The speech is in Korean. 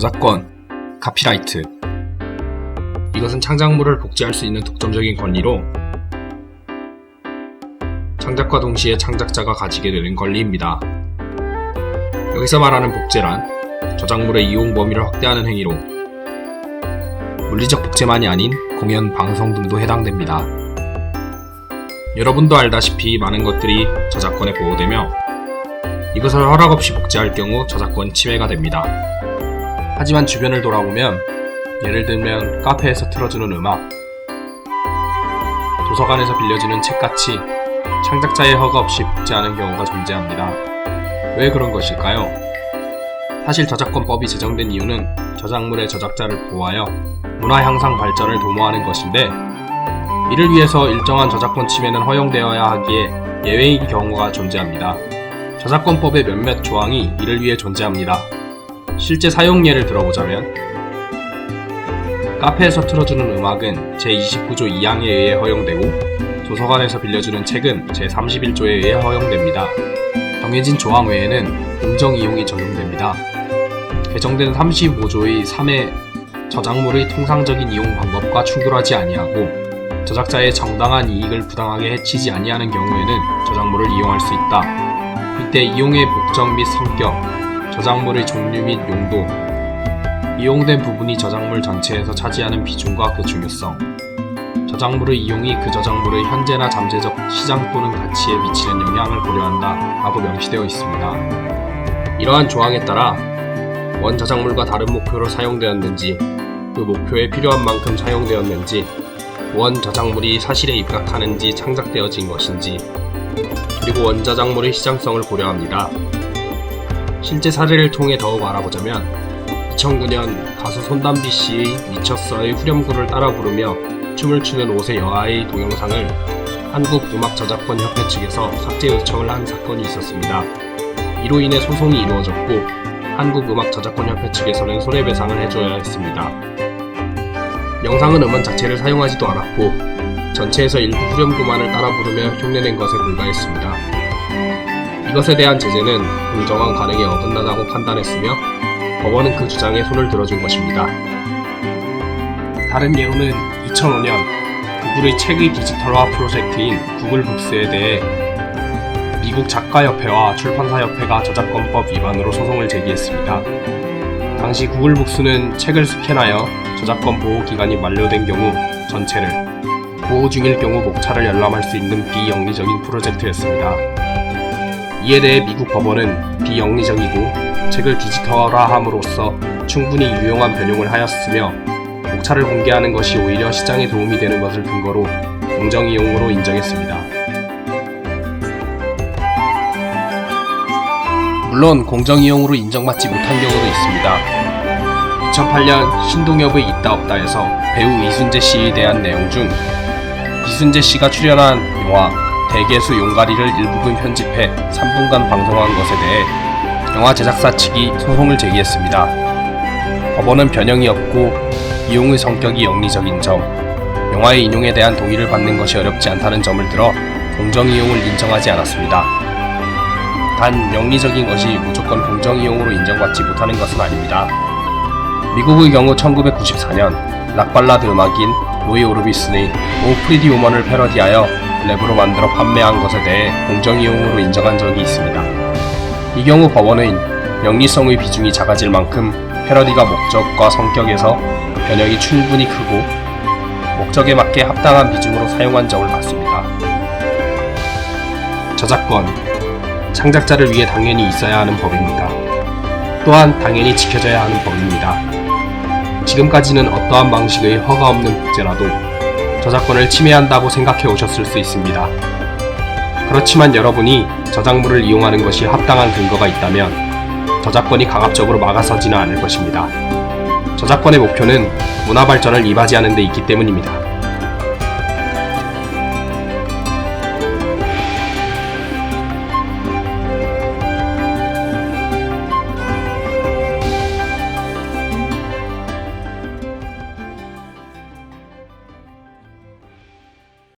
저작권, 카피라이트. 이것은 창작물을 복제할 수 있는 독점적인 권리로 창작과 동시에 창작자가 가지게 되는 권리입니다. 여기서 말하는 복제란 저작물의 이용 범위를 확대하는 행위로 물리적 복제만이 아닌 공연, 방송 등도 해당됩니다. 여러분도 알다시피 많은 것들이 저작권에 보호되며 이것을 허락 없이 복제할 경우 저작권 침해가 됩니다. 하지만 주변을 돌아보면 예를 들면 카페에서 틀어주는 음악, 도서관에서 빌려주는 책같이 창작자의 허가 없이 복제하는 경우가 존재합니다. 왜 그런 것일까요? 사실 저작권법이 제정된 이유는 저작물의 저작자를 보호하여 문화 향상 발전을 도모하는 것인데, 이를 위해서 일정한 저작권 침해는 허용되어야 하기에 예외의 경우가 존재합니다. 저작권법의 몇몇 조항이 이를 위해 존재합니다. 실제 사용 예를 들어보자면, 카페에서 틀어주는 음악은 제29조 2항에 의해 허용되고 도서관에서 빌려주는 책은 제31조에 의해 허용됩니다. 정해진 조항 외에는 공정이용이 적용됩니다. 개정된 35조의 3의 저작물의 통상적인 이용 방법과 충돌하지 아니하고 저작자의 정당한 이익을 부당하게 해치지 아니하는 경우에는 저작물을 이용할 수 있다. 이때 이용의 목적 및 성격, 저작물의 종류 및 용도, 이용된 부분이 저작물 전체에서 차지하는 비중과 그 중요성, 저작물의 이용이 그 저작물의 현재나 잠재적 시장 또는 가치에 미치는 영향을 고려한다 라고 명시되어 있습니다. 이러한 조항에 따라 원 저작물과 다른 목표로 사용되었는지, 그 목표에 필요한 만큼 사용되었는지, 원 저작물이 사실에 입각하는지 창작되어진 것인지, 그리고 원 저작물의 시장성을 고려합니다. 실제 사례를 통해 더욱 알아보자면 2009년 가수 손담비 씨의 미쳤어의 후렴구를 따라 부르며 춤을 추는 5세 여아의 동영상을 한국음악저작권협회 측에서 삭제 요청을 한 사건이 있었습니다. 이로 인해 소송이 이루어졌고 한국음악저작권협회 측에서는 손해배상을 해줘야 했습니다. 영상은 음원 자체를 사용하지도 않았고 전체에서 일부 후렴구만을 따라 부르며 흉내낸 것에 불과했습니다. 이것에 대한 제재는 공정한 관행에 어긋나다고 판단했으며 법원은 그 주장에 손을 들어준 것입니다. 다른 예로는 2005년 구글의 책의 디지털화 프로젝트인 구글북스에 대해 미국 작가협회와 출판사협회가 저작권법 위반으로 소송을 제기했습니다. 당시 구글북스는 책을 스캔하여 저작권 보호 기간이 만료된 경우 전체를, 보호 중일 경우 목차를 열람할 수 있는 비영리적인 프로젝트였습니다. 이에 대해 미국 법원은 비영리적이고 책을 디지털화함으로써 충분히 유용한 변용을 하였으며 목차를 공개하는 것이 오히려 시장에 도움이 되는 것을 근거로 공정이용으로 인정했습니다. 물론 공정이용으로 인정받지 못한 경우도 있습니다. 2008년 신동엽의 있다 없다에서 배우 이순재 씨에 대한 내용 중 이순재 씨가 출연한 영화 대개수 용가리를 일부분 편집해 3분간 방송한 것에 대해 영화 제작사 측이 소송을 제기했습니다. 법원은 변형이 없고 이용의 성격이 영리적인 점, 영화의 인용에 대한 동의를 받는 것이 어렵지 않다는 점을 들어 공정이용을 인정하지 않았습니다. 단 영리적인 것이 무조건 공정이용으로 인정받지 못하는 것은 아닙니다. 미국의 경우 1994년 락발라드 음악인 로이 오르비슨의 오 프리디 우먼을 패러디하여 랩으로 만들어 판매한 것에 대해 공정이용으로 인정한 적이 있습니다. 이 경우 법원은 영리성의 비중이 작아질 만큼 패러디가 목적과 성격에서 변형이 충분히 크고 목적에 맞게 합당한 비중으로 사용한 점을 봤습니다. 저작권, 창작자를 위해 당연히 있어야 하는 법입니다. 또한 당연히 지켜져야 하는 법입니다. 지금까지는 어떠한 방식의 허가 없는 복제라도 저작권을 침해한다고 생각해 오셨을 수 있습니다. 그렇지만 여러분이 저작물을 이용하는 것이 합당한 근거가 있다면 저작권이 강압적으로 막아서지는 않을 것입니다. 저작권의 목표는 문화 발전을 이바지하는 데 있기 때문입니다.